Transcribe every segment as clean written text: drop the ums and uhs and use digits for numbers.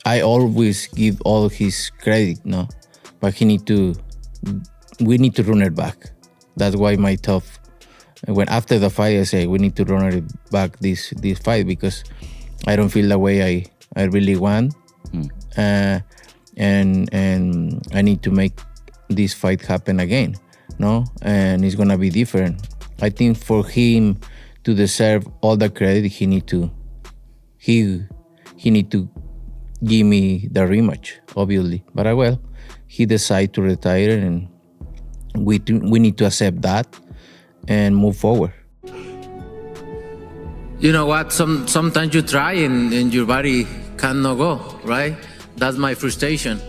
I always give all his credit, no, but we need to run it back. That's why my tough. When after the fight, I say we need to run it back this fight because I don't feel the way I really want, and I need to make this fight happen again, no, and it's gonna be different. I think for him to deserve all the credit, he need to give me the rematch, obviously. But he decided to retire, and we need to accept that and move forward. You know what? Sometimes you try and your body cannot go, right? That's my frustration.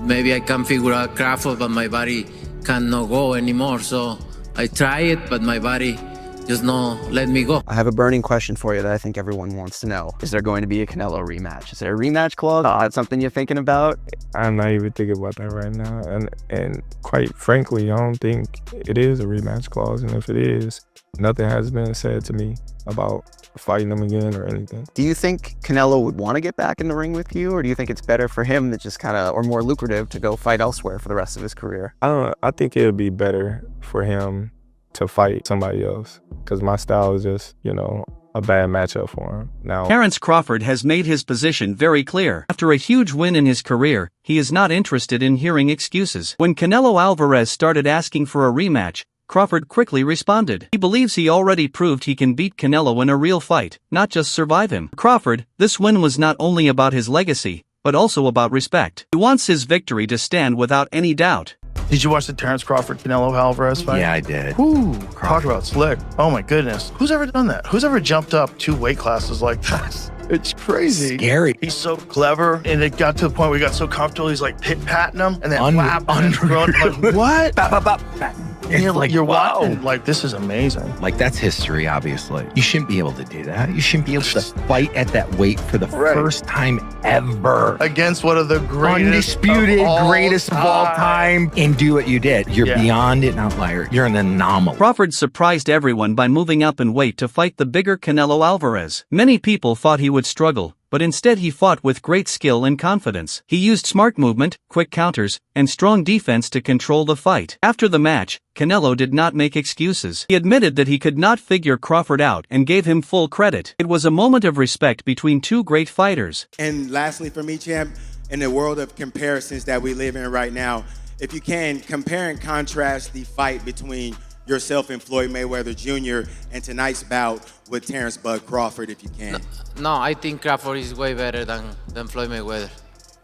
Maybe I can figure out Crawford, but my body cannot go anymore. So I try it, but my body just no let me go. I have a burning question for you that I think everyone wants to know. Is there going to be a Canelo rematch? Is there a rematch clause? That's something you're thinking about? I'm not even thinking about that right now. And quite frankly, I don't think it is a rematch clause. And if it is, nothing has been said to me about fighting him again or anything. Do you think Canelo would want to get back in the ring with you? Or do you think it's better for him to just or more lucrative to go fight elsewhere for the rest of his career? I think it would be better for him to fight somebody else because my style is just, a bad matchup for him. Now, Terence Crawford has made his position very clear. After a huge win in his career, he is not interested in hearing excuses. When Canelo Alvarez started asking for a rematch, Crawford quickly responded. He believes he already proved he can beat Canelo in a real fight, not just survive him. For Crawford, this win was not only about his legacy, but also about respect. He wants his victory to stand without any doubt. Did you watch the Terence Crawford Canelo Alvarez fight? Yeah, I did. Ooh, talk about slick. Oh my goodness. Who's ever done that? Who's ever jumped up 2 weight classes like that? It's crazy. Scary. He's so clever, and it got to the point where he got so comfortable, he's like pit-patting him, and then whap, and then throwing, like, what? And you're wow. watching, like, this is amazing. Like, that's history, obviously. You shouldn't be able to do that. You shouldn't be able to fight at that weight for the first time ever. Against one of the greatest greatest of all time, and do what you did. You're beyond an outlier. You're an anomaly. Crawford surprised everyone by moving up in weight to fight the bigger Canelo Alvarez. Many people thought he would struggle, but instead he fought with great skill and confidence. He used smart movement, quick counters, and strong defense to control the fight. After the match, Canelo did not make excuses. He admitted that he could not figure Crawford out and gave him full credit. It was a moment of respect between two great fighters. And lastly for me, champ, in the world of comparisons that we live in right now, if you can, compare and contrast the fight between yourself and Floyd Mayweather Jr. and tonight's bout with Terence "Bud" Crawford, if you can. No, I think Crawford is way better than Floyd Mayweather.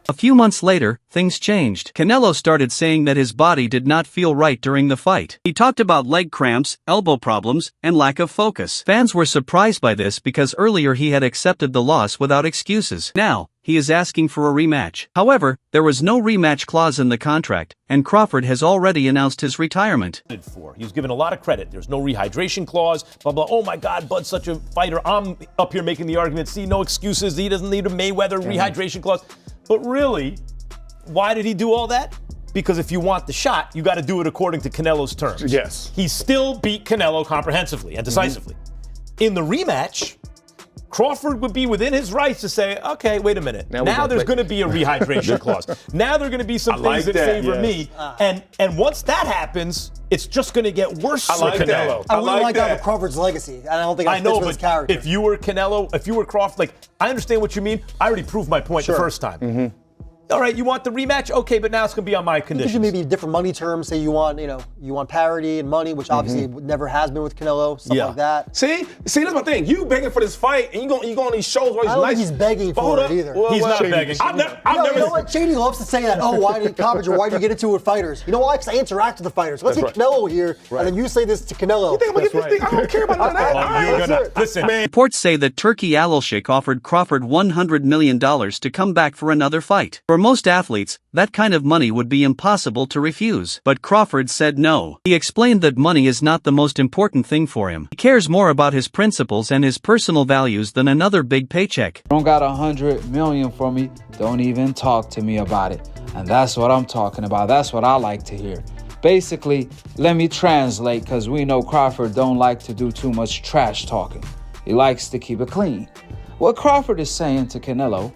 A few months later, things changed. Canelo started saying that his body did not feel right during the fight. He talked about leg cramps, elbow problems, and lack of focus. Fans were surprised by this because earlier he had accepted the loss without excuses. Now, he is asking for a rematch. However, there was no rematch clause in the contract, and Crawford has already announced his retirement. He was given a lot of credit. There's no rehydration clause, blah, blah. Oh my God, Bud's such a fighter. I'm up here making the argument. See, no excuses. He doesn't need a Mayweather rehydration clause. But really, why did he do all that? Because if you want the shot, you got to do it according to Canelo's terms. Yes. He still beat Canelo comprehensively and decisively. In the rematch, Crawford would be within his rights to say, okay, wait a minute. Now there's going to be a rehydration clause. Now there are going to be some things that favor me. And once that happens, it's just going to get worse for Canelo. I wouldn't like that with Crawford's legacy. I don't think I know, but his character. If you were Canelo, if you were Crawford, like, I understand what you mean. I already proved my point the first time. All right, you want the rematch? Okay, but now it's going to be on my conditions. It maybe different money terms. Say you want parity and money, which obviously never has been with Canelo, stuff like that. See, that's my thing. You begging for this fight, and you go on these shows where he's I don't think he's begging for it either. He's not begging. You know what? Shady loves to say that. Oh, why did you get into it with fighters? You know why? Because I interact with the fighters. Let's get Canelo here, and then you say this to Canelo. You think I'm going to get this thing? I don't care about none of that. Listen, reports say that Turki Alashik offered Crawford $100 million to come back for another fight. For most athletes, that kind of money would be impossible to refuse. But Crawford said no. He explained that money is not the most important thing for him. He cares more about his principles and his personal values than another big paycheck. Don't got $100 million for me, don't even talk to me about it. And that's what I'm talking about. That's what I like to hear. Basically, let me translate, because we know Crawford don't like to do too much trash talking. He likes to keep it clean. What Crawford is saying to Canelo,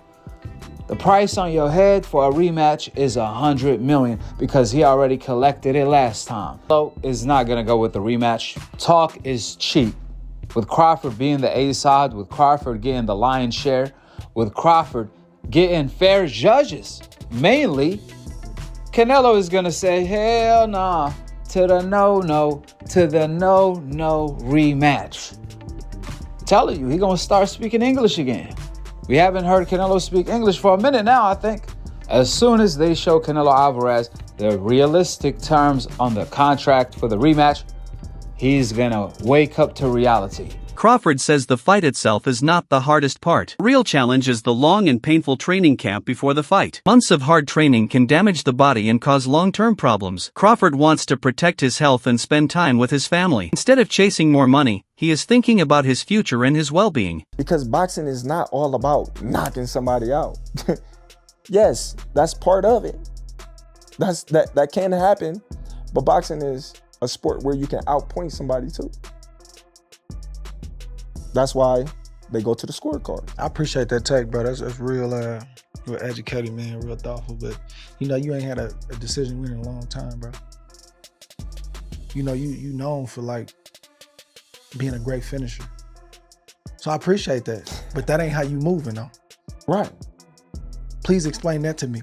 the price on your head for a rematch is $100 million because he already collected it last time. Canelo is not gonna go with the rematch. Talk is cheap. With Crawford being the A side, with Crawford getting the lion's share, with Crawford getting fair judges, mainly, Canelo is gonna say, hell nah, to the no, to the no rematch. I'm telling you, he gonna start speaking English again. We haven't heard Canelo speak English for a minute now, I think. As soon as they show Canelo Alvarez the realistic terms on the contract for the rematch, he's gonna wake up to reality. Crawford says the fight itself is not the hardest part. The real challenge is the long and painful training camp before the fight. Months of hard training can damage the body and cause long-term problems. Crawford wants to protect his health and spend time with his family. Instead of chasing more money, he is thinking about his future and his well-being. Because boxing is not all about knocking somebody out. Yes, that's part of it. That can happen, but boxing is a sport where you can outpoint somebody too. That's why they go to the scorecard. I appreciate that take, bro. That's real educated, man, real thoughtful. But you ain't had a decision win in a long time, bro. You known for like being a great finisher. So I appreciate that. But that ain't how you moving though. Right. Please explain that to me.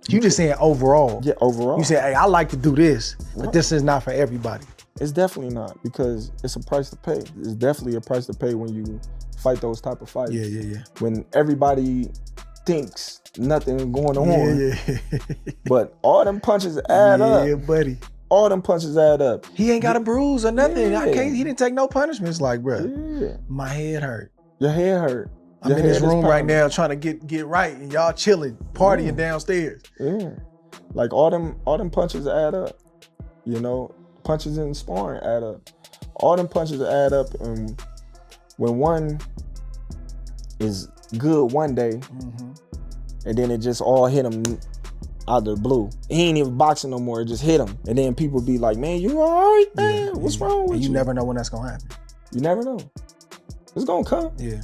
You just saying overall. Yeah, overall. You say, hey, I like to do this, but this is not for everybody. It's definitely not, because it's a price to pay. It's definitely a price to pay when you fight those type of fights. Yeah. When everybody thinks nothing going on. Yeah. But all them punches add up. Yeah, buddy. All them punches add up. He ain't got a bruise or nothing. Yeah. He didn't take no punishments. Like, bro, my head hurt. Your head hurt. I'm in this room right now trying to get right, and y'all chilling, partying downstairs. Yeah. Like all them punches add up. Punches in sparring add up. All them punches add up, and when one is good one day, and then it just all hit him out of the blue. He ain't even boxing no more, it just hit him. And then people be like, man, you all right, man? What's wrong with you? You never know when that's gonna happen. You never know. It's gonna come. Yeah.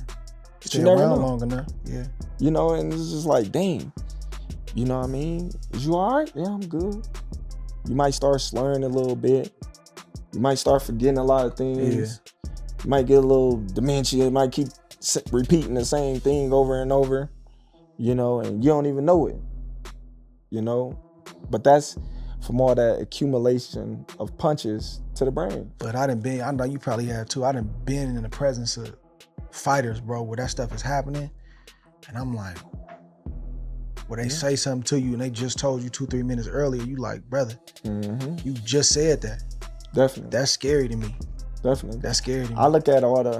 But you never know. Long enough. Yeah. And it's just like, damn. You know what I mean? Is you all right? Yeah, I'm good. You might start slurring a little bit. You might start forgetting a lot of things. Yeah. You might get a little dementia. You might keep repeating the same thing over and over, and you don't even know it, But that's from all that accumulation of punches to the brain. But I know you probably have too, I done been in the presence of fighters, bro, where that stuff is happening, and I'm like, where they say something to you and they just told you 2-3 minutes earlier, you like, brother, you just said that. Definitely. That's scary to me. Definitely. That's scary to me. I look at all the